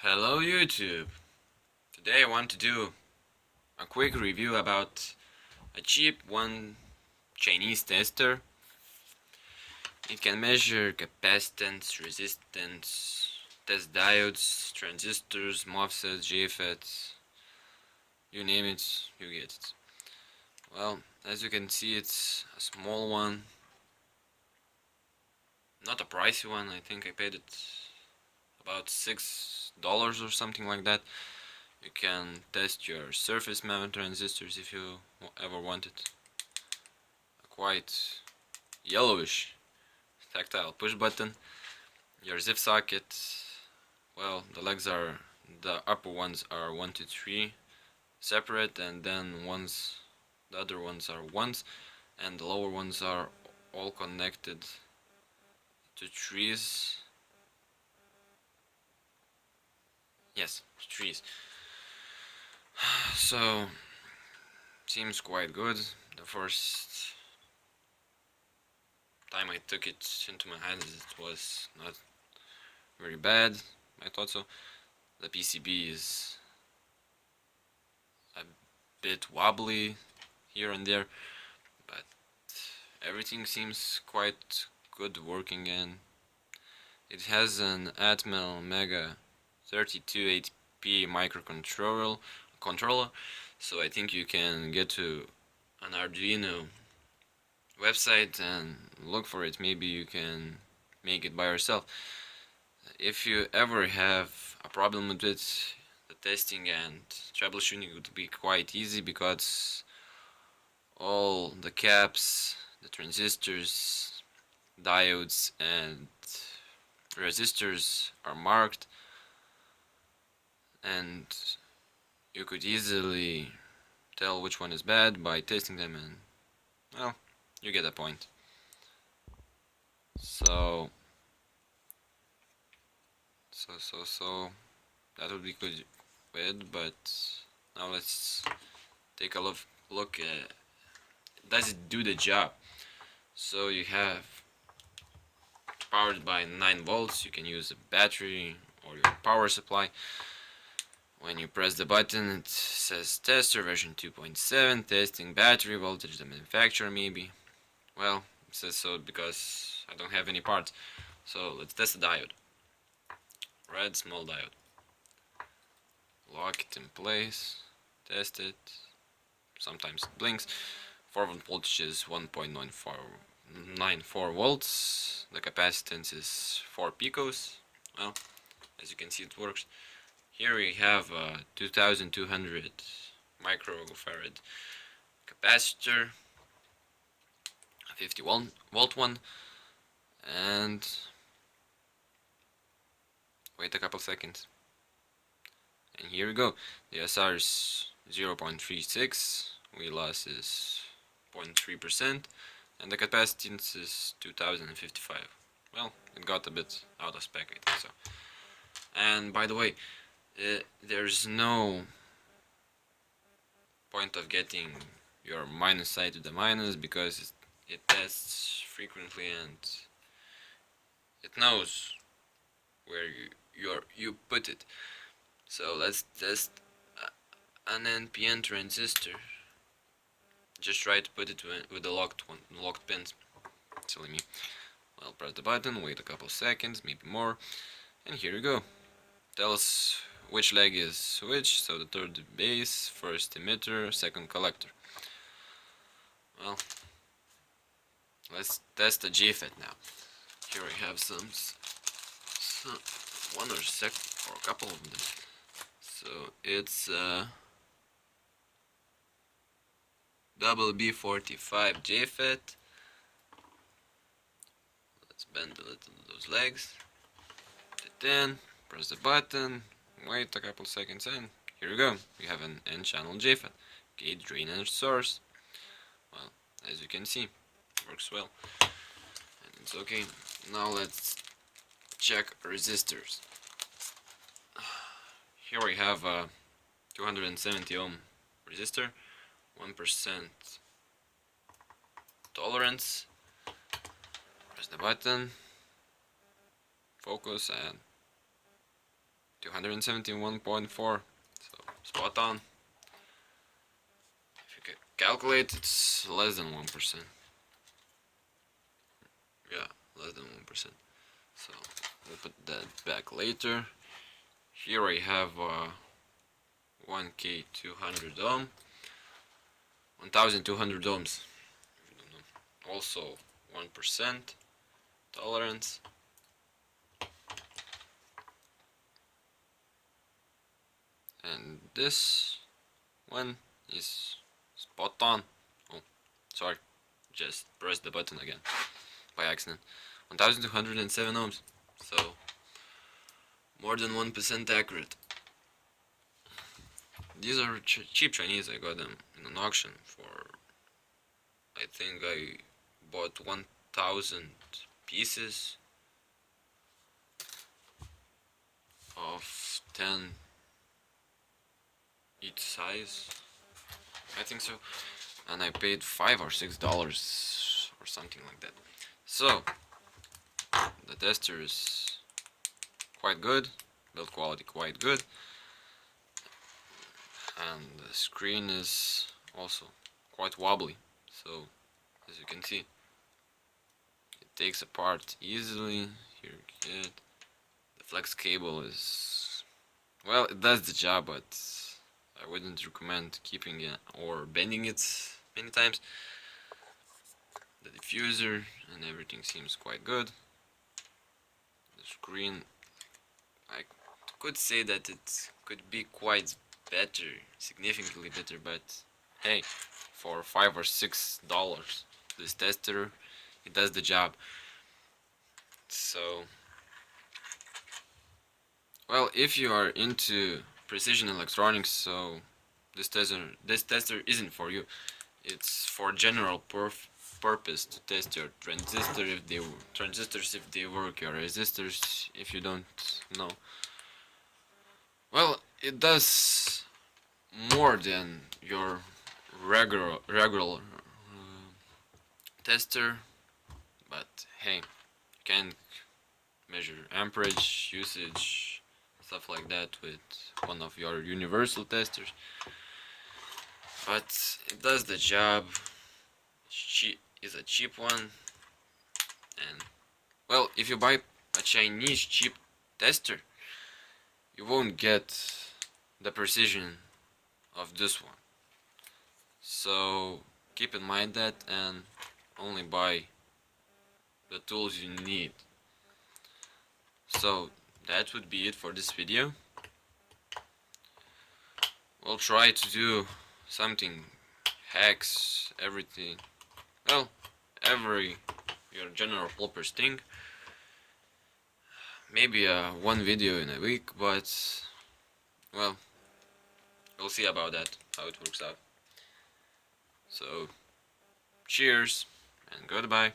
Hello YouTube! Today I want to do a quick review about a cheap Chinese tester. It can measure capacitance, resistance, test diodes, transistors, MOSFETs, JFETs, you name it, you get it. Well, as you can see, it's a small one, not a pricey one. I think I paid it about $6 or something like that. You can test your surface mount transistors if you ever wanted. A quite yellowish tactile push button. Your zip socket, well, the upper ones are 1 to 3 separate, and then the other ones are ones, and the lower ones are all connected to trees. Yes, trees. So seems quite good. The first time I took it into my hands, it was not very bad. I thought so. The PCB is a bit wobbly here and there, but everything seems quite good working, and it has an Atmel Mega328ESR microcontroller, so I think you can get to an Arduino website and look for it. Maybe you can make it by yourself. If you ever have a problem with it, the testing and troubleshooting would be quite easy, because all the caps, the transistors, diodes and resistors are marked, and you could easily tell which one is bad by testing them, and well, you get the point. So that would be good, but now let's take a look at, does it do the job? So you have powered by 9 volts. You can use a battery or your power supply. When you press the button, it says tester version 2.7, testing battery voltage, the manufacturer maybe. Well, it says so because I don't have any parts. So let's test the diode. Red small diode. Lock it in place, test it. Sometimes it blinks. Forward voltage is 1.94 volts. The capacitance is 4 picos. Well, as you can see, it works. Here we have a 2200 microfarad capacitor, a 51 volt one, and wait a couple seconds. And here we go. The SR is 0.36, wheel loss is 0.3%, and the capacitance is 2055. Well, it got a bit out of spec, I think so. And by the way, there's no point of getting your minus side to the minus, because it tests frequently and it knows where you put it. So let's test an NPN transistor. Just try to put it with the locked pins. Silly me. Well, press the button, wait a couple seconds, maybe more, and here we go. Tell us which leg is which. So the third base, first emitter, second collector. Well, let's test the JFET now. Here I have some one or a couple of them. So it's WB45 JFET. Let's bend a little those legs. Put it in, press the button, wait a couple seconds, and here we go. We have an N-channel JFET. Gate, drain and source. Well, as you can see, it works well. And it's okay. Now let's check resistors. Here we have a 270 ohm resistor, 1% tolerance. Press the button, focus, and 271.4, so spot on. If you calculate, it's less than 1%. Yeah, less than 1%. So we'll put that back later. Here I have 1K200 ohm, 1200 ohms. Also 1% tolerance. And this one is spot on. Oh, sorry, just pressed the button again by accident. 1207 ohms, so more than 1% accurate. These are cheap Chinese. I got them in an auction for, I think I bought 1000 pieces of 10 each size, I think so, and I paid $5 or $6 or something like that. So the tester is quite good, build quality quite good, and the screen is also quite wobbly, so as you can see it takes apart easily. Here you get the flex cable is, well, it does the job, but I wouldn't recommend keeping it or bending it many times. The diffuser and everything seems quite good. The screen, I could say that it could be quite better, significantly better, but hey, for $5 or $6 this tester, it does the job. So, well, if you are into precision electronics, so this tester isn't for you. It's for general purpose to test your transistors if they work, your resistors if you don't know. Well, it does more than your regular tester, but hey, you can measure amperage, usage, stuff like that with one of your universal testers. But it does the job. It's a cheap one, and well, if you buy a Chinese cheap tester, you won't get the precision of this one. So keep in mind that and only buy the tools you need. So that would be it for this video. We'll try to do something, hacks, everything, well, your general purpose thing. Maybe one video in a week, but well, we'll see about that, how it works out. So cheers and goodbye.